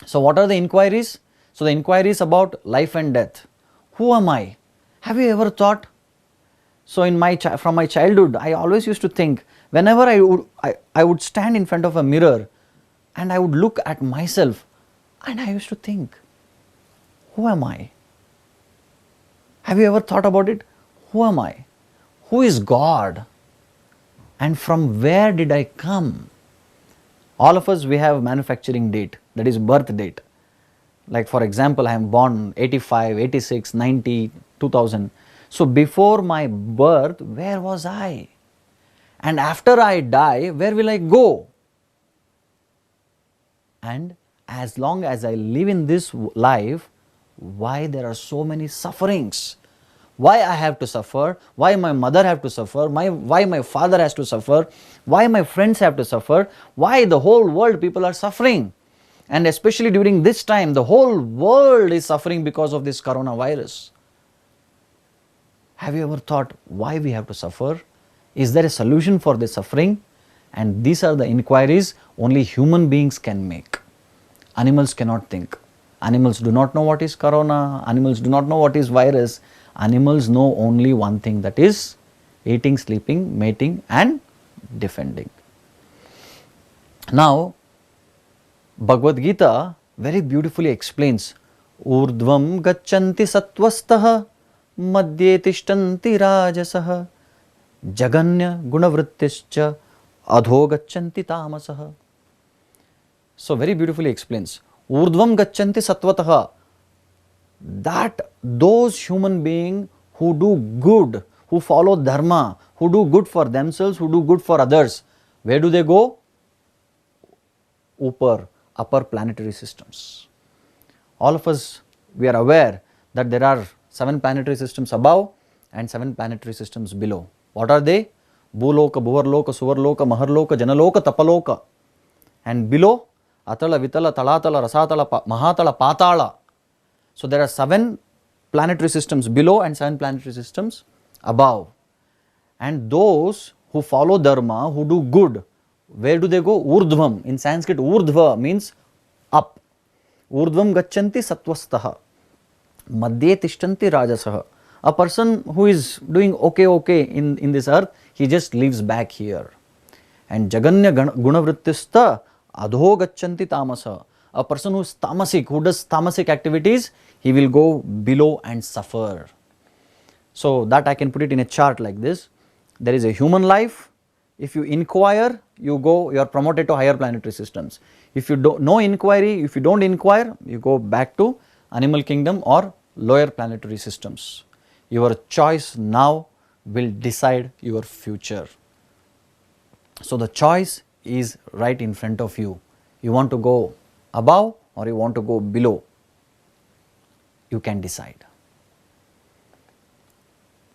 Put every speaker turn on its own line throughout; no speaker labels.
So what are the inquiries? So the inquiry is about life and death. Who am I? Have you ever thought? So from my childhood, I always used to think, whenever I would stand in front of a mirror and I would look at myself, and I used to think, who am I? Have you ever thought about it? Who am I? Who is God? And from where did I come? All of us, we have manufacturing date, that is birth date. Like for example, I am born 85, 86, 90, 2000. So before my birth, where was I? And after I die, where will I go? And as long as I live in this life, why there are so many sufferings? Why I have to suffer? Why my mother have to suffer? Why my father has to suffer? Why my friends have to suffer? Why the whole world people are suffering? And especially during this time, the whole world is suffering because of this coronavirus. Have you ever thought why we have to suffer? Is there a solution for this suffering? And these are the inquiries only human beings can make. Animals cannot think. Animals do not know what is corona. Animals do not know what is virus. Animals know only one thing, that is eating, sleeping, mating and defending. Now, Bhagavad Gita very beautifully explains, Urdhvam gacchanti sattvastah madhye tishtanti rajasah jaganya gunavrittischa adho gacchanti tamasah. So very beautifully explains, Urdhvam gacchanti sattvatah, that those human beings who do good, who follow dharma, who do good for themselves, who do good for others, where do they go? Upper planetary systems. All of us, we are aware that there are 7 planetary systems above and 7 planetary systems below. What are they? Bhuloka, Bhuvarloka, Suvarloka, Maharloka, Janaloka, Tapaloka. And below, Atala, Vitala, Talatala, Rasatala, Mahatala, Patala. So there are 7 planetary systems below and 7 planetary systems above. And those who follow dharma, who do good, where do they go? Urdhvam. In Sanskrit, urdhva means up. Urdhvam gacchanti sattvastah madhye tishtanti rajasah. A person who is doing okay in this earth, he just lives back here. And jaganya gunavrittista adho gacchanti tamasa. A person who is tamasic, who does tamasic activities, he will go below and suffer. So that I can put it in a chart like this. There is a human life. If you inquire, you are promoted to higher planetary systems. If you no inquiry, if you don't inquire, you go back to animal kingdom or lower planetary systems. Your choice now will decide your future. So the choice is right in front of you. You want to go above or you want to go below. You can decide.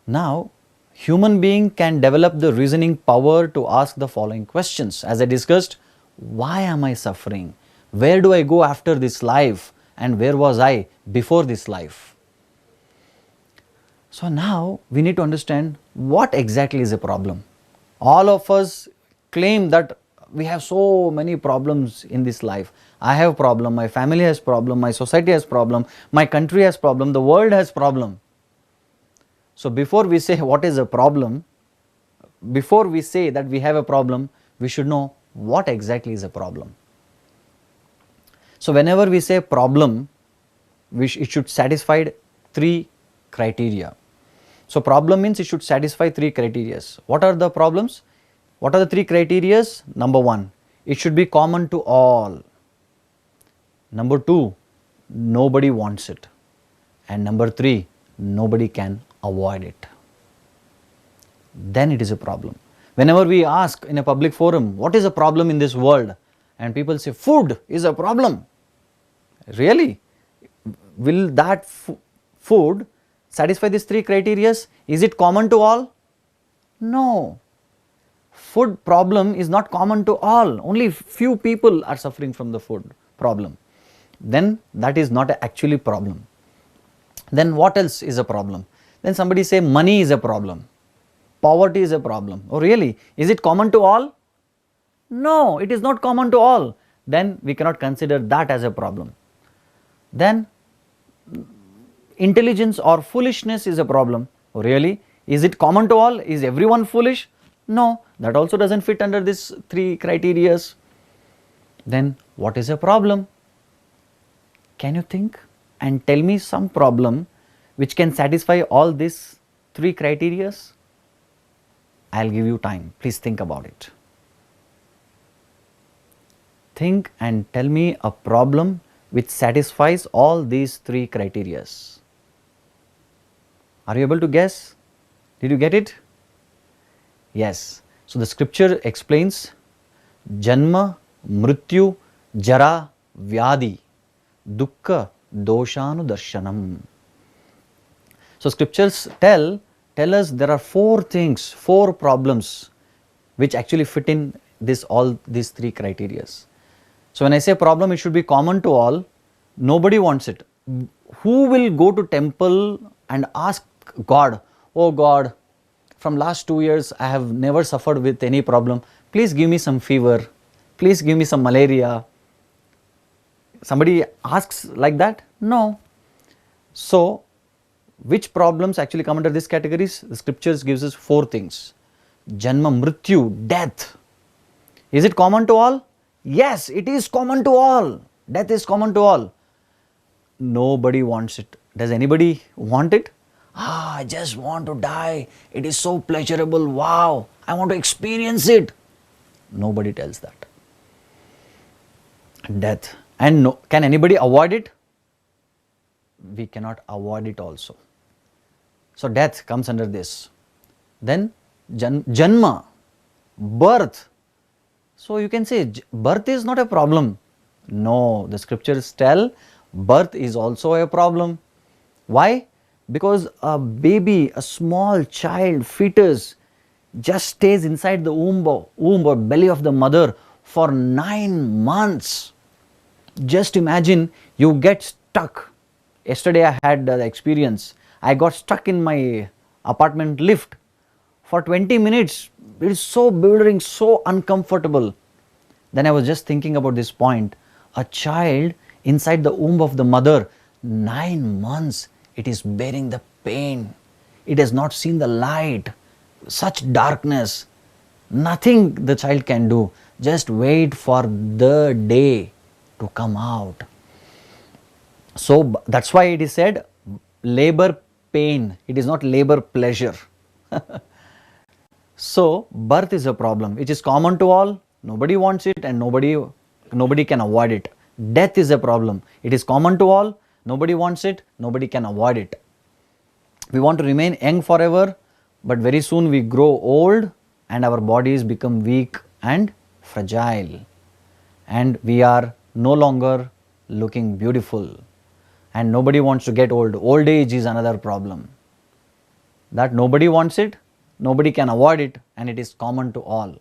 Now, human being can develop the reasoning power to ask the following questions. As I discussed, why am I suffering? Where do I go after this life? And where was I before this life? So now we need to understand what exactly is a problem. All of us claim that we have so many problems in this life. I have problem, my family has problem, my society has problem, my country has problem, the world has problem. So before we say what is a problem, before we say that we have a problem, we should know what exactly is a problem. So whenever we say problem, it should satisfy 3 criteria. So problem means it should satisfy 3 criteria. What are the problems? What are the 3 criteria? Number 1, it should be common to all. Number 2, nobody wants it. And number 3, nobody can avoid it. Then it is a problem. Whenever we ask in a public forum, what is a problem in this world? And people say, food is a problem. Really? Will that food satisfy these 3 criteria? Is it common to all? No. Food problem is not common to all. Only few people are suffering from the food problem. Then that is not actually problem. Then what else is a problem? Then somebody say money is a problem. Poverty is a problem. Oh really? Is it common to all? No, it is not common to all. then we cannot consider that as a problem. Then intelligence or foolishness is a problem. Oh, really? Is it common to all? Is everyone foolish? No, that also doesn't fit under these three criterias. Then what is a problem? Can you think and tell me some problem which can satisfy all these three criterias? I will give you time, please think about it. Think and tell me a problem which satisfies all these three criterias. Are you able to guess? Did you get it? Yes. So, the scripture explains Janma, Mrityu, Jara, Vyadi, Dukkha, Doshanudarshanam. So, scriptures tell us there are four things, four problems which actually fit in all these three criterias. So, when I say problem, it should be common to all. Nobody wants it. Who will go to temple and ask God, oh God, from last 2 years I have never suffered with any problem. Please give me some fever. Please give me some malaria. Somebody asks like that? No. So, which problems actually come under these categories? The scriptures gives us four things. Janma, Mrityu, death. Is it common to all? Yes, it is common to all. Death is common to all. Nobody wants it. Does anybody want it? I just want to die. It is so pleasurable. Wow, I want to experience it. Nobody tells that. Death. And no, can anybody avoid it? We cannot avoid it also. So, death comes under this. Then, Janma, birth. So, you can say birth is not a problem. No, the scriptures tell birth is also a problem. Why? Because a baby, a small child, fetus just stays inside the womb or belly of the mother for 9 months. Just imagine you get stuck. Yesterday I had the experience. I got stuck in my apartment lift for 20 minutes. It is so bewildering, so uncomfortable. Then I was just thinking about this point. A child inside the womb of the mother, 9 months, it is bearing the pain. It has not seen the light. Such darkness. Nothing the child can do. Just wait for the day to come out. So, that's why it is said labor pain. It is not labor pleasure. So, birth is a problem which is common to all. Nobody wants it and nobody can avoid it. Death is a problem. It is common to all. Nobody wants it. Nobody can avoid it. We want to remain young forever, but very soon we grow old and our bodies become weak and fragile. And we are no longer looking beautiful. And nobody wants to get old. Old age is another problem. That nobody wants it, nobody can avoid it, and it is common to all.